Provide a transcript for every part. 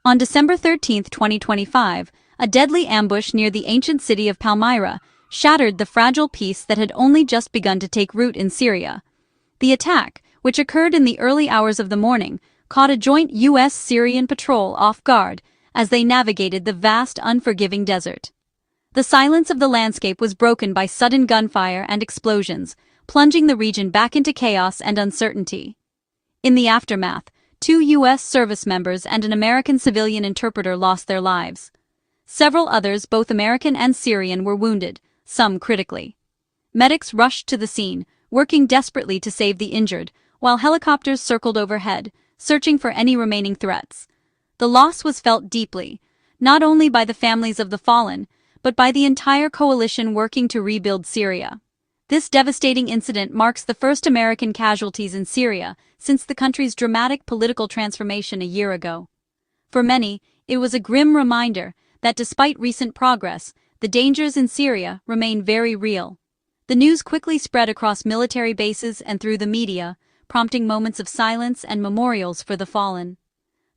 On December 13, 2025, a deadly ambush near the ancient city of Palmyra shattered the fragile peace that had only just begun to take root in Syria. The attack, which occurred in the early hours of the morning, caught a joint US-Syrian patrol off guard as they navigated the vast, unforgiving desert. The silence of the landscape was broken by sudden gunfire and explosions, plunging the region back into chaos and uncertainty. In the aftermath, 2 U.S. service members and an American civilian interpreter lost their lives. Several others, both American and Syrian, were wounded, some critically. Medics rushed to the scene, working desperately to save the injured, while helicopters circled overhead, searching for any remaining threats. The loss was felt deeply, not only by the families of the fallen, but by the entire coalition working to rebuild Syria. This devastating incident marks the first American casualties in Syria since the country's dramatic political transformation a year ago. For many, it was a grim reminder that despite recent progress, the dangers in Syria remain very real. The news quickly spread across military bases and through the media, prompting moments of silence and memorials for the fallen.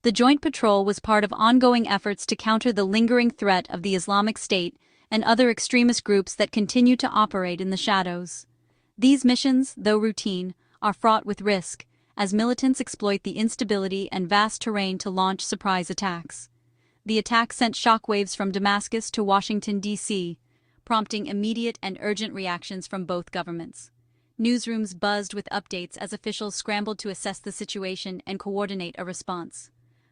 The joint patrol was part of ongoing efforts to counter the lingering threat of the Islamic State and other extremist groups that continue to operate in the shadows. These missions, though routine, are fraught with risk, as militants exploit the instability and vast terrain to launch surprise attacks. The attack sent shockwaves from Damascus to Washington, D.C., prompting immediate and urgent reactions from both governments. Newsrooms buzzed with updates as officials scrambled to assess the situation and coordinate a response.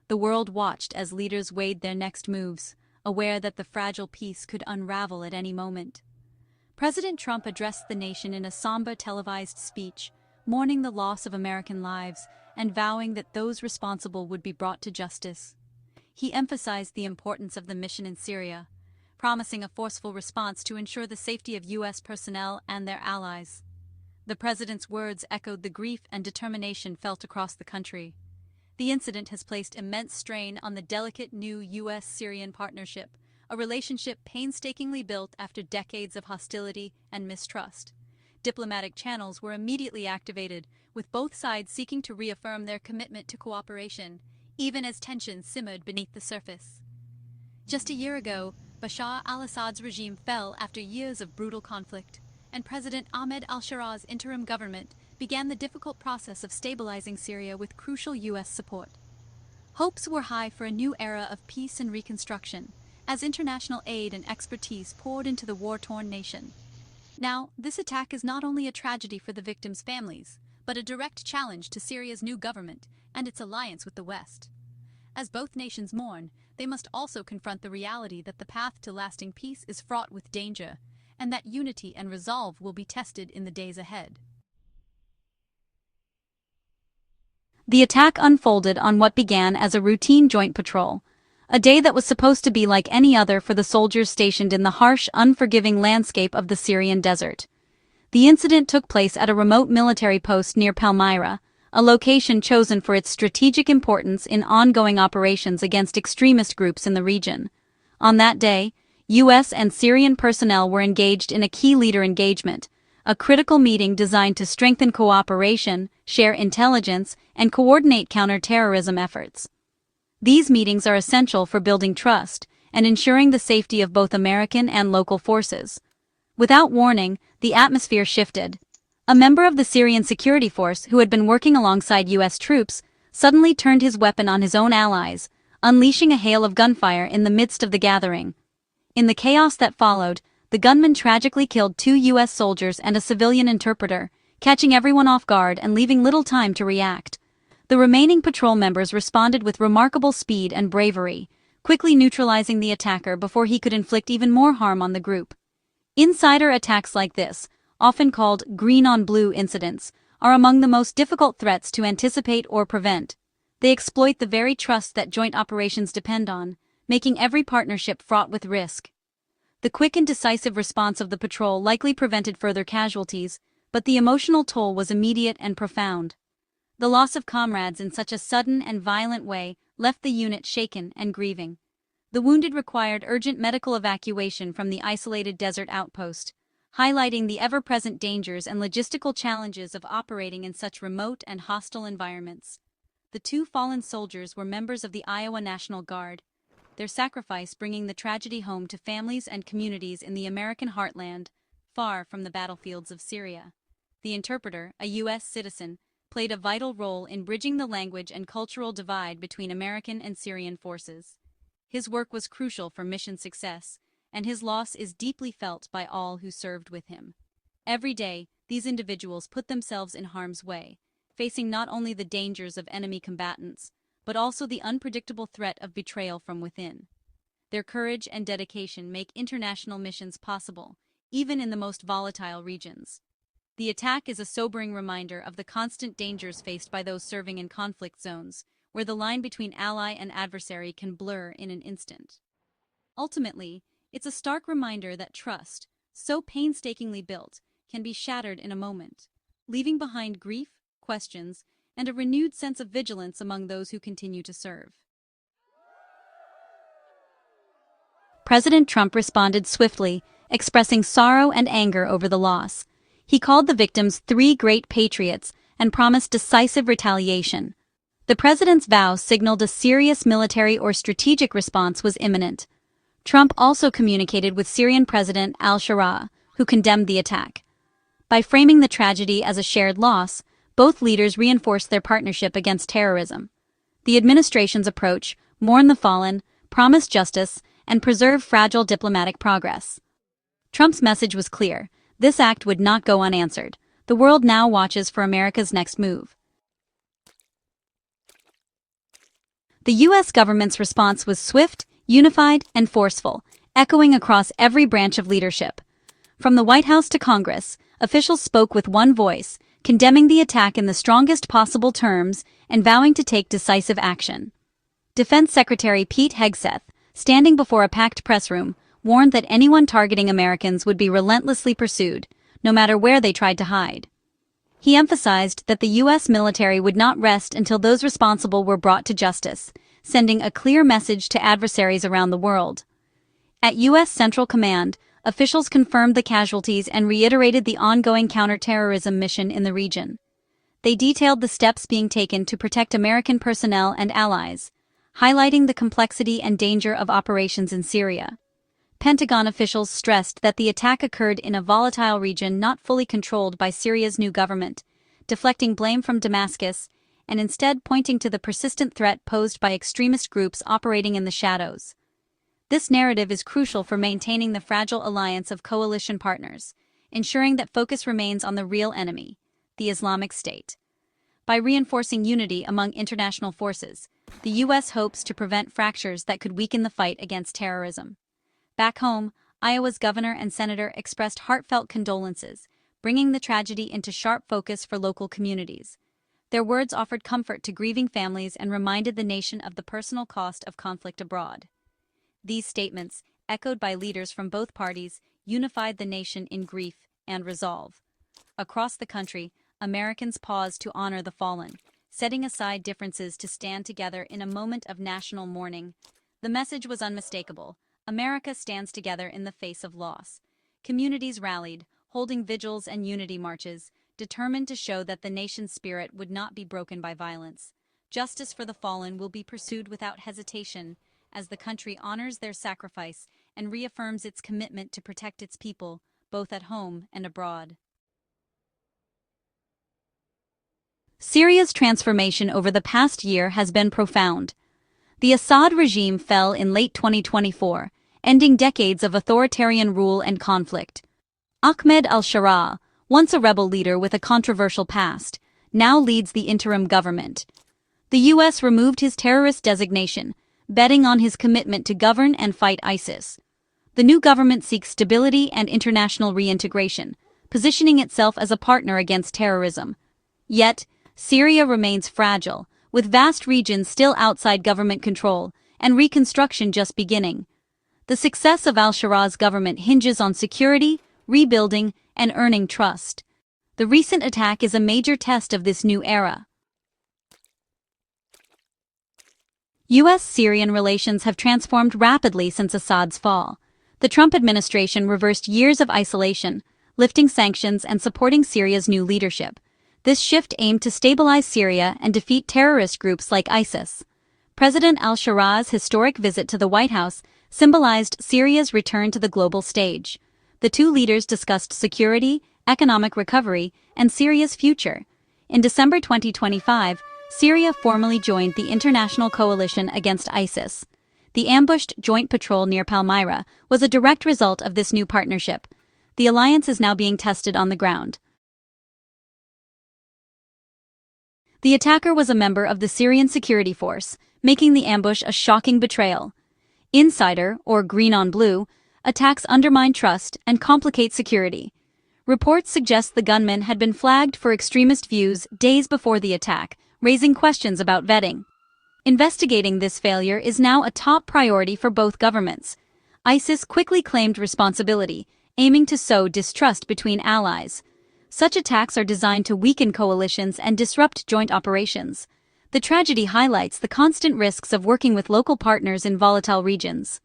The world watched as leaders weighed their next moves, aware that the fragile peace could unravel at any moment. President Trump addressed the nation in a somber televised speech, mourning the loss of American lives and vowing that those responsible would be brought to justice. He emphasized the importance of the mission in Syria, promising a forceful response to ensure the safety of U.S. personnel and their allies. The president's words echoed the grief and determination felt across the country. The incident has placed immense strain on the delicate new US-Syrian partnership, a relationship painstakingly built after decades of hostility and mistrust. Diplomatic channels were immediately activated, with both sides seeking to reaffirm their commitment to cooperation, even as tensions simmered beneath the surface. Just a year ago, Bashar al-Assad's regime fell after years of brutal conflict, and President Ahmed al-Sharaa's interim government began the difficult process of stabilizing Syria with crucial U.S. support. Hopes were high for a new era of peace and reconstruction, as international aid and expertise poured into the war-torn nation. Now, this attack is not only a tragedy for the victims' families, but a direct challenge to Syria's new government and its alliance with the West. As both nations mourn, they must also confront the reality that the path to lasting peace is fraught with danger, and that unity and resolve will be tested in the days ahead. The attack unfolded on what began as a routine joint patrol, a day that was supposed to be like any other for the soldiers stationed in the harsh, unforgiving landscape of the Syrian desert. The incident took place at a remote military post near Palmyra, a location chosen for its strategic importance in ongoing operations against extremist groups in the region. On that day, U.S. and Syrian personnel were engaged in a key leader engagement, a critical meeting designed to strengthen cooperation, share intelligence, and coordinate counter-terrorism efforts. These meetings are essential for building trust and ensuring the safety of both American and local forces. Without warning, the atmosphere shifted. A member of the Syrian security force who had been working alongside U.S. troops suddenly turned his weapon on his own allies, unleashing a hail of gunfire in the midst of the gathering. In the chaos that followed, the gunman tragically killed 2 U.S. soldiers and a civilian interpreter, catching everyone off guard and leaving little time to react. The remaining patrol members responded with remarkable speed and bravery, quickly neutralizing the attacker before he could inflict even more harm on the group. Insider attacks like this, often called green-on-blue incidents, are among the most difficult threats to anticipate or prevent. They exploit the very trust that joint operations depend on, making every partnership fraught with risk. The quick and decisive response of the patrol likely prevented further casualties, but the emotional toll was immediate and profound. The loss of comrades in such a sudden and violent way left the unit shaken and grieving. The wounded required urgent medical evacuation from the isolated desert outpost, highlighting the ever-present dangers and logistical challenges of operating in such remote and hostile environments. The two fallen soldiers were members of the Iowa National Guard, their sacrifice bringing the tragedy home to families and communities in the American heartland, far from the battlefields of Syria. The interpreter, a U.S. citizen, played a vital role in bridging the language and cultural divide between American and Syrian forces. His work was crucial for mission success, and his loss is deeply felt by all who served with him. Every day, these individuals put themselves in harm's way, facing not only the dangers of enemy combatants, but also the unpredictable threat of betrayal from within. Their courage and dedication make international missions possible, even in the most volatile regions. The attack is a sobering reminder of the constant dangers faced by those serving in conflict zones, where the line between ally and adversary can blur in an instant. Ultimately, it's a stark reminder that trust, so painstakingly built, can be shattered in a moment, leaving behind grief, questions, and a renewed sense of vigilance among those who continue to serve. President Trump responded swiftly, expressing sorrow and anger over the loss. He called the victims three great patriots and promised decisive retaliation. The president's vow signaled a serious military or strategic response was imminent. Trump also communicated with Syrian President al-Sharaa, who condemned the attack. By framing the tragedy as a shared loss, both leaders reinforced their partnership against terrorism. The administration's approach: mourn the fallen, promise justice, and preserve fragile diplomatic progress. Trump's message was clear: this act would not go unanswered. The world now watches for America's next move. The U.S. government's response was swift, unified, and forceful, echoing across every branch of leadership. From the White House to Congress, officials spoke with one voice, condemning the attack in the strongest possible terms and vowing to take decisive action. Defense Secretary Pete Hegseth, standing before a packed press room, warned that anyone targeting Americans would be relentlessly pursued, no matter where they tried to hide. He emphasized that the U.S. military would not rest until those responsible were brought to justice, sending a clear message to adversaries around the world. At U.S. Central Command, officials confirmed the casualties and reiterated the ongoing counterterrorism mission in the region. They detailed the steps being taken to protect American personnel and allies, highlighting the complexity and danger of operations in Syria. Pentagon officials stressed that the attack occurred in a volatile region not fully controlled by Syria's new government, deflecting blame from Damascus and instead pointing to the persistent threat posed by extremist groups operating in the shadows. This narrative is crucial for maintaining the fragile alliance of coalition partners, ensuring that focus remains on the real enemy, the Islamic State. By reinforcing unity among international forces, the U.S. hopes to prevent fractures that could weaken the fight against terrorism. Back home, Iowa's governor and senator expressed heartfelt condolences, bringing the tragedy into sharp focus for local communities. Their words offered comfort to grieving families and reminded the nation of the personal cost of conflict abroad. These statements, echoed by leaders from both parties, unified the nation in grief and resolve. Across the country, Americans paused to honor the fallen, setting aside differences to stand together in a moment of national mourning. The message was unmistakable: America stands together in the face of loss. Communities rallied, holding vigils and unity marches, determined to show that the nation's spirit would not be broken by violence. Justice for the fallen will be pursued without hesitation, as the country honors their sacrifice and reaffirms its commitment to protect its people, both at home and abroad. Syria's transformation over the past year has been profound. The Assad regime fell in late 2024, ending decades of authoritarian rule and conflict. Ahmed al-Sharaa, once a rebel leader with a controversial past, now leads the interim government. The U.S. removed his terrorist designation, betting on his commitment to govern and fight ISIS. The new government seeks stability and international reintegration, positioning itself as a partner against terrorism. Yet, Syria remains fragile, with vast regions still outside government control and reconstruction just beginning. The success of al-Sharaa's government hinges on security, rebuilding, and earning trust. The recent attack is a major test of this new era. US-Syrian relations have transformed rapidly since Assad's fall. The Trump administration reversed years of isolation, lifting sanctions and supporting Syria's new leadership. This shift aimed to stabilize Syria and defeat terrorist groups like ISIS. President al-Sharaa's historic visit to the White House symbolized Syria's return to the global stage. The two leaders discussed security, economic recovery, and Syria's future. In December 2025, Syria formally joined the international coalition against ISIS. The ambushed joint patrol near Palmyra was a direct result of this new partnership. The alliance is now being tested on the ground. The attacker was a member of the Syrian security force, making the ambush a shocking betrayal. Insider, or green on blue, attacks undermine trust and complicate security. Reports suggest the gunman had been flagged for extremist views days before the attack, raising questions about vetting. Investigating this failure is now a top priority for both governments. ISIS quickly claimed responsibility, aiming to sow distrust between allies. Such attacks are designed to weaken coalitions and disrupt joint operations. The tragedy highlights the constant risks of working with local partners in volatile regions.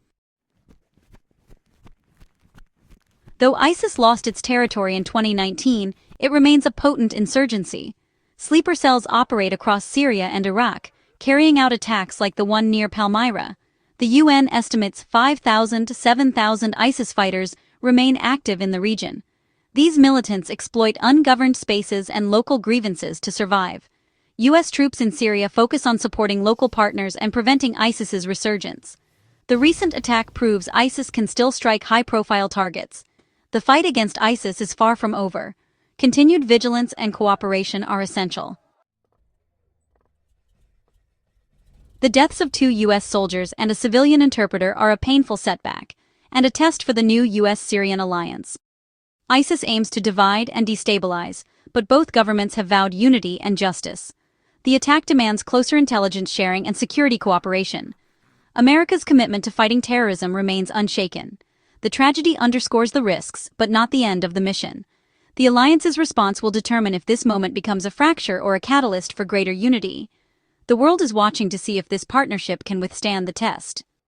Though ISIS lost its territory in 2019, it remains a potent insurgency. Sleeper cells operate across Syria and Iraq, carrying out attacks like the one near Palmyra. The UN estimates 5,000 to 7,000 ISIS fighters remain active in the region. These militants exploit ungoverned spaces and local grievances to survive. US troops in Syria focus on supporting local partners and preventing ISIS's resurgence. The recent attack proves ISIS can still strike high-profile targets. The fight against ISIS is far from over. Continued vigilance and cooperation are essential. The deaths of 2 US soldiers and a civilian interpreter are a painful setback, and a test for the new US-Syrian alliance. ISIS aims to divide and destabilize, but both governments have vowed unity and justice. The attack demands closer intelligence sharing and security cooperation. America's commitment to fighting terrorism remains unshaken. The tragedy underscores the risks, but not the end of the mission. The alliance's response will determine if this moment becomes a fracture or a catalyst for greater unity. The world is watching to see if this partnership can withstand the test.